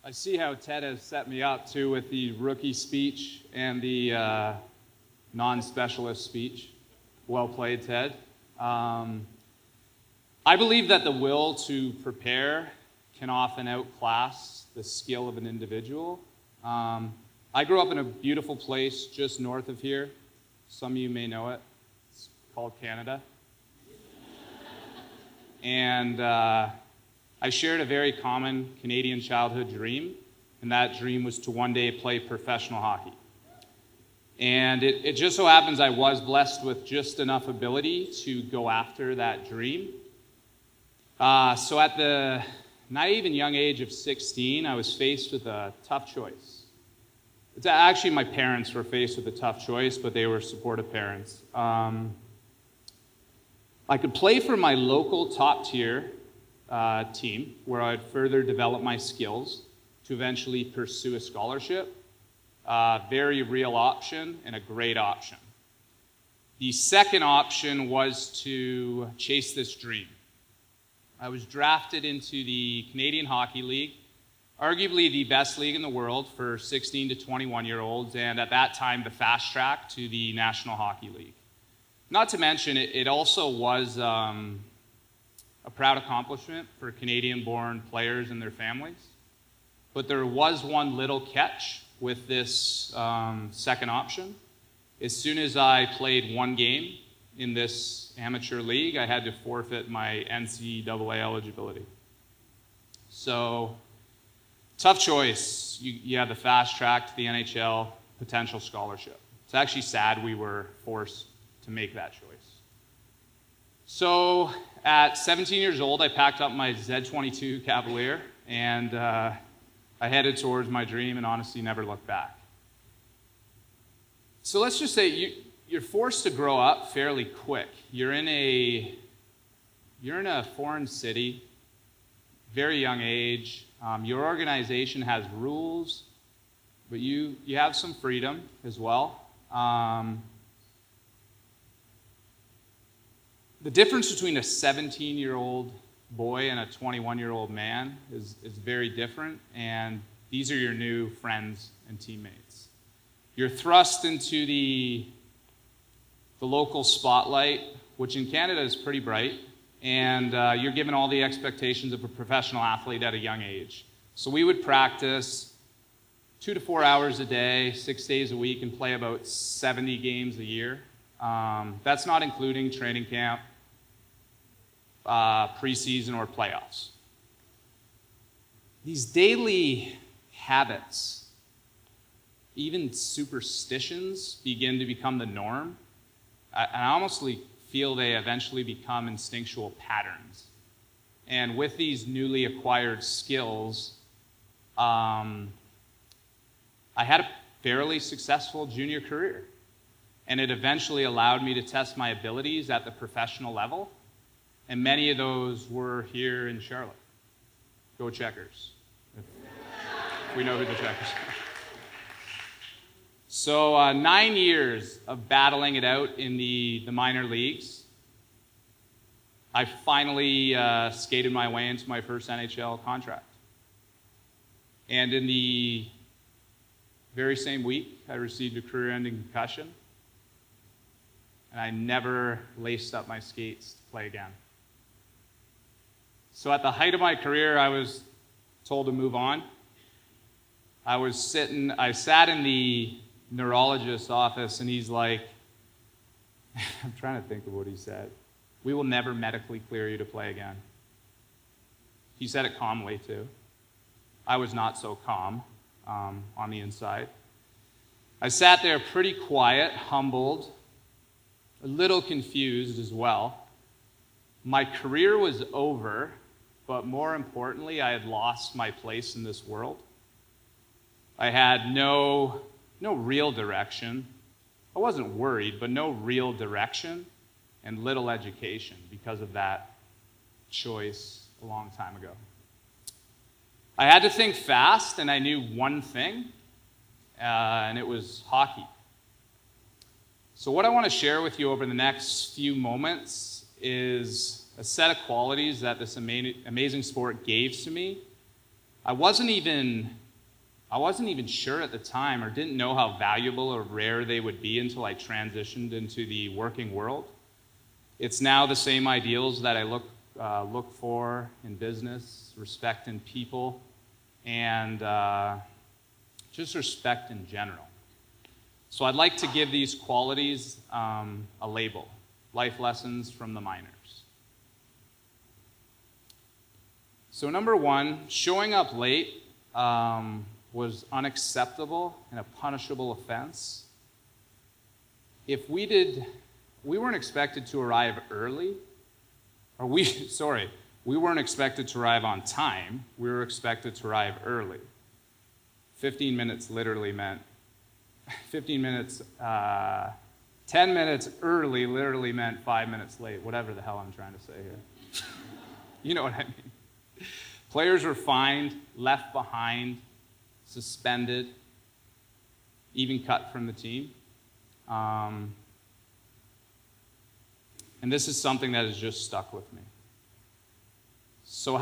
I see how Ted has set me up too with the rookie speech and the non-specialist speech. Well played, Ted. I believe that the will to prepare can often outclass the skill of an individual. I grew up in a beautiful place just north of here. Some of you may know it. It's called Canada. And I shared a very common Canadian childhood dream, and that dream was to one day play professional hockey. And it just so happens I was blessed with just enough ability to go after that dream. So at the naive and young age of 16, I was faced with a tough choice. It's actually, my parents were faced with a tough choice, but they were supportive parents. I could play for my local top-tier team, where I'd further develop my skills to eventually pursue a scholarship. Very real option and a great option. The second option was to chase this dream. I was drafted into the Canadian Hockey League, arguably the best league in the world for 16 to 21-year-olds, and at that time, the fast track to the National Hockey League. Not to mention, it also was a proud accomplishment for Canadian-born players and their families. But there was one little catch with this second option. As soon as I played one game in this amateur league, I had to forfeit my NCAA eligibility. So, tough choice. You have the fast track to the NHL, potential scholarship. It's actually sad we were forced to make that choice. So, at 17 years old, I packed up my Z22 Cavalier and I headed towards my dream and honestly never looked back. So let's just say you're forced to grow up fairly quick. You're in a foreign city, very young age. Your organization has rules, but you have some freedom as well. The difference between a 17-year-old boy and a 21-year-old man is very different, and these are your new friends and teammates. You're thrust into the local spotlight, which in Canada is pretty bright, and you're given all the expectations of a professional athlete at a young age. So we would practice 2 to 4 hours a day, 6 days a week, and play about 70 games a year. That's not including training camp, preseason, or playoffs. These daily habits, even superstitions, begin to become the norm. I almost feel they eventually become instinctual patterns. And with these newly acquired skills, I had a fairly successful junior career. And it eventually allowed me to test my abilities at the professional level. And many of those were here in Charlotte. Go Checkers. If we know who the Checkers are. So 9 years of battling it out in the minor leagues. I finally skated my way into my first NHL contract. And in the very same week, I received a career-ending concussion. And I never laced up my skates to play again. So at the height of my career, I was told to move on. I sat in the neurologist's office, and he's like, I'm trying to think of what he said. We will never medically clear you to play again. He said it calmly, too. I was not so calm on the inside. I sat there pretty quiet, humbled, a little confused as well. My career was over, but more importantly, I had lost my place in this world. I had no real direction. I wasn't worried, but no real direction and little education because of that choice a long time ago. I had to think fast, and I knew one thing, and it was hockey. So what I want to share with you over the next few moments is a set of qualities that this amazing sport gave to me I wasn't even sure at the time, or didn't know how valuable or rare they would be until I transitioned into the working world. It's now the same ideals that I look for in business, respect in people, and just respect in general. So I'd like to give these qualities a label: life lessons from the minors. So number one, showing up late was unacceptable and a punishable offense. If we weren't expected to arrive early, we weren't expected to arrive on time, we were expected to arrive early. 15 minutes literally meant, 10 minutes early literally meant 5 minutes late, whatever the hell I'm trying to say here. You know what I mean. Players were fined, left behind, suspended, even cut from the team. And this is something that has just stuck with me. So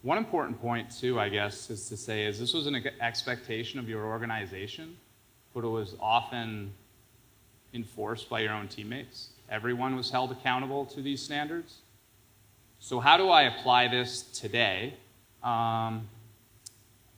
one important point too, I guess, is to say is this was an expectation of your organization, but it was often enforced by your own teammates. Everyone was held accountable to these standards. So how do I apply this today?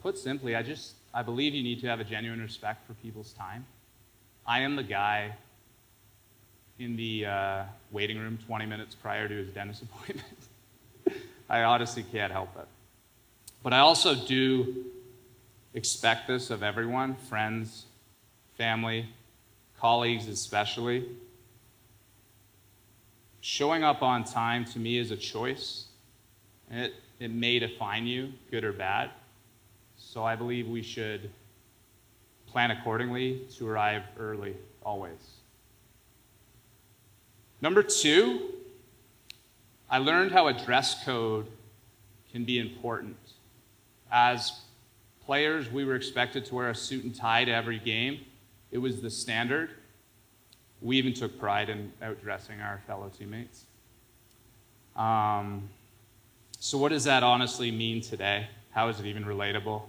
Put simply, I believe you need to have a genuine respect for people's time. I am the guy in the waiting room 20 minutes prior to his dentist appointment. I honestly can't help it. But I also do expect this of everyone, friends, family, colleagues especially. Showing up on time to me is a choice. And it may define you, good or bad. So I believe we should plan accordingly to arrive early, always. Number two, I learned how a dress code can be important. As players, we were expected to wear a suit and tie to every game. It was the standard. We even took pride in outdressing our fellow teammates. So what does that honestly mean today? How is it even relatable?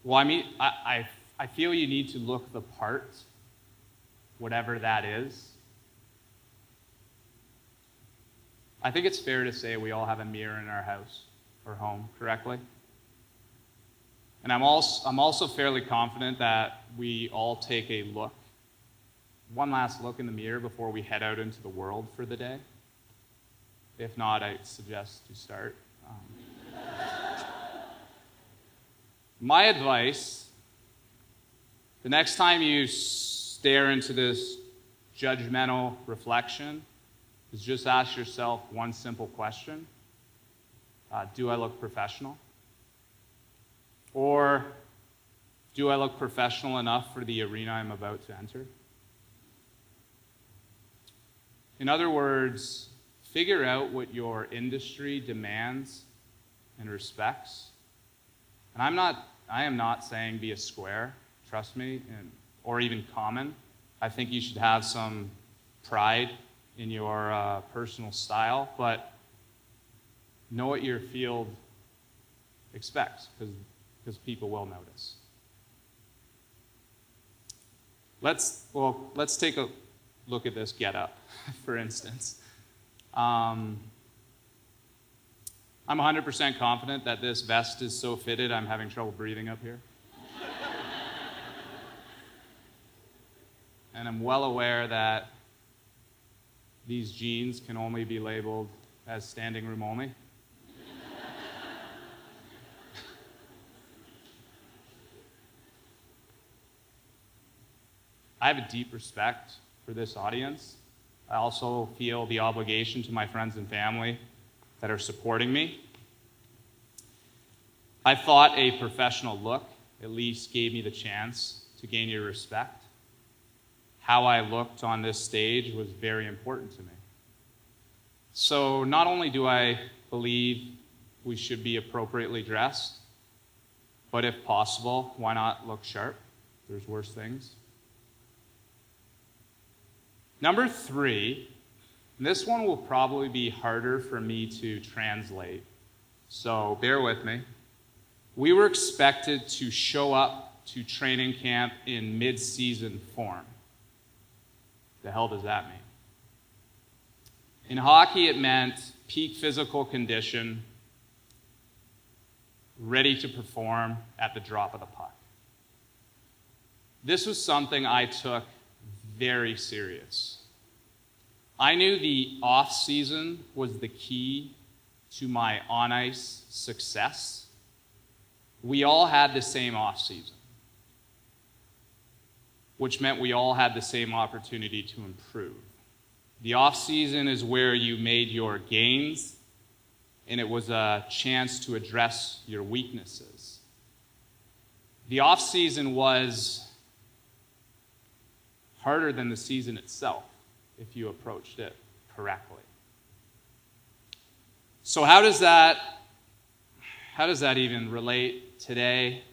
Well, I mean, I feel you need to look the part, whatever that is. I think it's fair to say we all have a mirror in our house or home, correctly? And I'm also fairly confident that we all take a look, one last look in the mirror before we head out into the world for the day. If not, I suggest to start. My advice, the next time you stare into this judgmental reflection, is just ask yourself one simple question. Do I look professional? Or do I look professional enough for the arena I'm about to enter? In other words, figure out what your industry demands and respects. And I am not saying be a square, trust me, or even common. I think you should have some pride in your personal style, but know what your field expects, because people will notice. Let's take a look at this getup, for instance. I'm 100% confident that this vest is so fitted I'm having trouble breathing up here. And I'm well aware that these jeans can only be labeled as standing room only. I have a deep respect for this audience. I also feel the obligation to my friends and family that are supporting me. I thought a professional look at least gave me the chance to gain your respect. How I looked on this stage was very important to me. So not only do I believe we should be appropriately dressed, but if possible, why not look sharp? There's worse things. Number three, and this one will probably be harder for me to translate. So bear with me. We were expected to show up to training camp in mid-season form. The hell does that mean? In hockey, it meant peak physical condition, ready to perform at the drop of the puck. This was something I took very serious. I knew the offseason was the key to my on-ice success. We all had the same offseason, which meant we all had the same opportunity to improve. The offseason is where you made your gains, and it was a chance to address your weaknesses. The offseason was harder than the season itself if you approached it correctly. So how does that even relate today?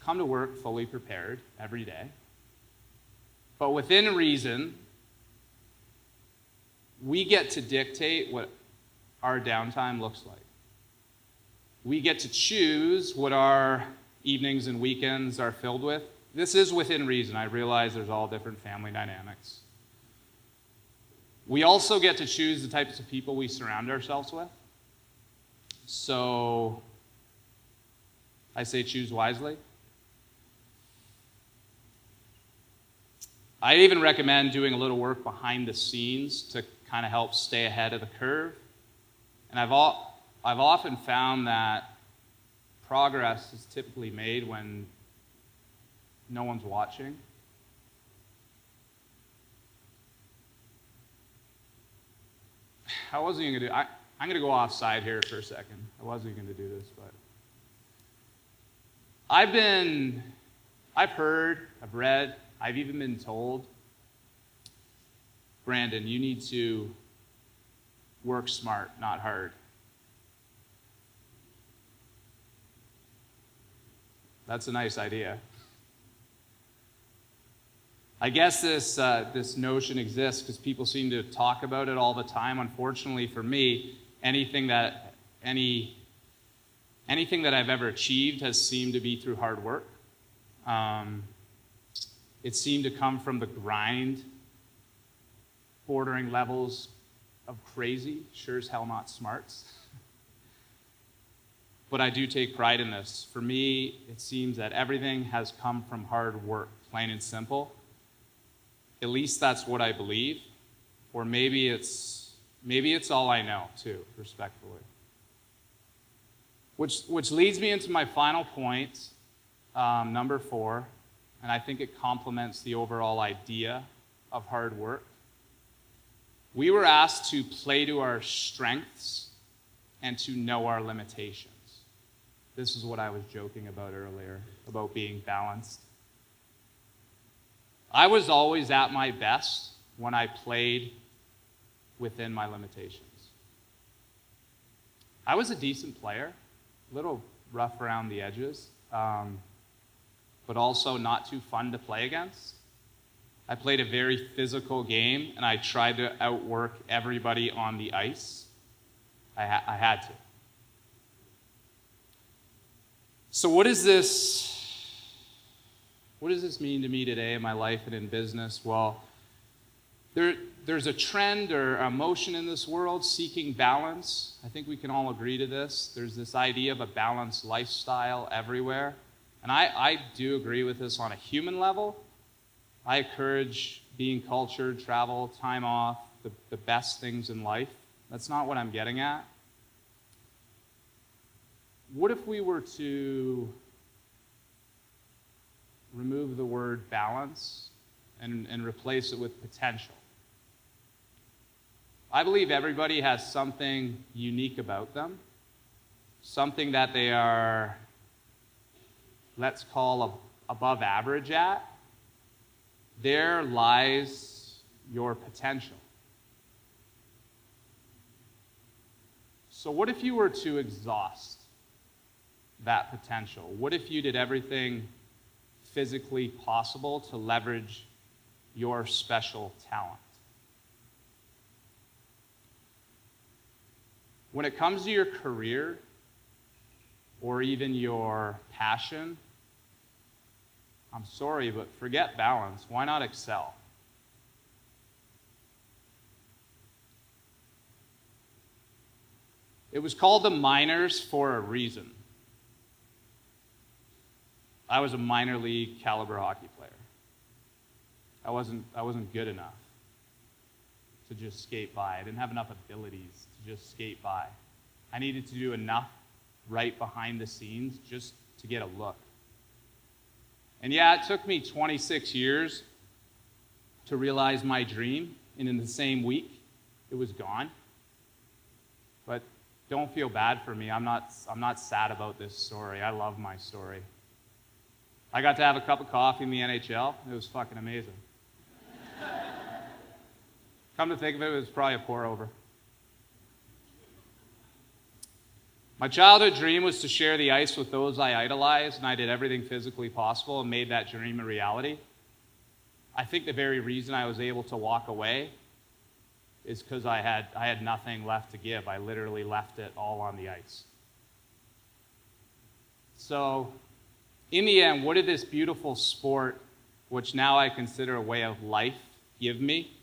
Come to work fully prepared every day, but within reason. We get to dictate what our downtime looks like. We get to choose what our evenings and weekends are filled with. This is within reason. I realize there's all different family dynamics. We also get to choose the types of people we surround ourselves with. So I say choose wisely. I even recommend doing a little work behind the scenes to kind of help stay ahead of the curve. And I've often found that progress is typically made when no one's watching. I wasn't even going to do. I'm going to go offside here for a second. I wasn't going to do this, but I've heard, I've read, I've even been told, Brandon, you need to work smart, not hard. That's a nice idea. I guess this notion exists because people seem to talk about it all the time. Unfortunately for me, anything that I've ever achieved has seemed to be through hard work. It seemed to come from the grind, bordering levels of crazy, sure as hell not smarts. But I do take pride in this. For me, it seems that everything has come from hard work, plain and simple. At least that's what I believe. Or maybe it's all I know, too, respectfully. Which leads me into my final point, number 4, and I think it complements the overall idea of hard work. We were asked to play to our strengths and to know our limitations. This is what I was joking about earlier, about being balanced. I was always at my best when I played within my limitations. I was a decent player, a little rough around the edges, but also not too fun to play against. I played a very physical game, and I tried to outwork everybody on the ice. I had to. So what does this mean to me today in my life and in business? Well, there's a trend or a motion in this world seeking balance. I think we can all agree to this. There's this idea of a balanced lifestyle everywhere. And I do agree with this on a human level. I encourage being cultured, travel, time off, the best things in life. That's not what I'm getting at. What if we were to remove the word balance and replace it with potential? I believe everybody has something unique about them, something that they are, let's call, above average at. There lies your potential. So what if you were to exhaust that potential? What if you did everything physically possible to leverage your special talent? When it comes to your career or even your passion, I'm sorry, but forget balance. Why not excel? It was called the minors for a reason. I was a minor league caliber hockey player. I wasn't good enough to just skate by. I didn't have enough abilities to just skate by. I needed to do enough right behind the scenes just to get a look. And yeah, it took me 26 years to realize my dream, and in the same week, it was gone. But don't feel bad for me. I'm not sad about this story. I love my story. I got to have a cup of coffee in the NHL. It was fucking amazing. Come to think of it, it was probably a pour-over. My childhood dream was to share the ice with those I idolized, and I did everything physically possible and made that dream a reality. I think the very reason I was able to walk away is because I had nothing left to give. I literally left it all on the ice. So, in the end, what did this beautiful sport, which now I consider a way of life, give me?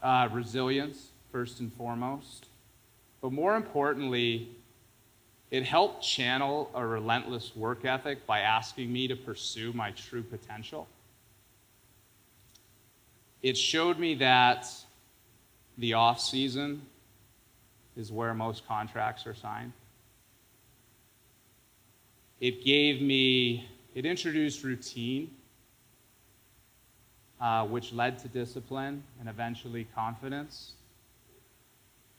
Resilience, first and foremost. But more importantly, it helped channel a relentless work ethic by asking me to pursue my true potential. It showed me that the offseason is where most contracts are signed. It introduced routine, which led to discipline and eventually confidence.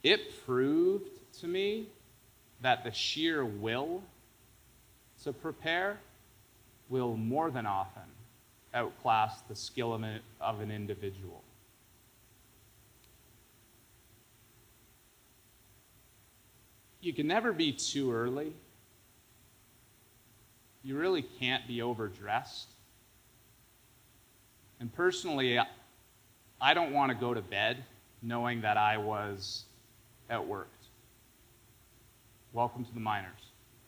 It proved to me that the sheer will to prepare will more than often outclass the skill of an individual. You can never be too early. You really can't be overdressed. And personally, I don't want to go to bed knowing that I was outworked. Welcome to the minors.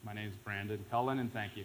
My name is Brandon Cullen, and thank you.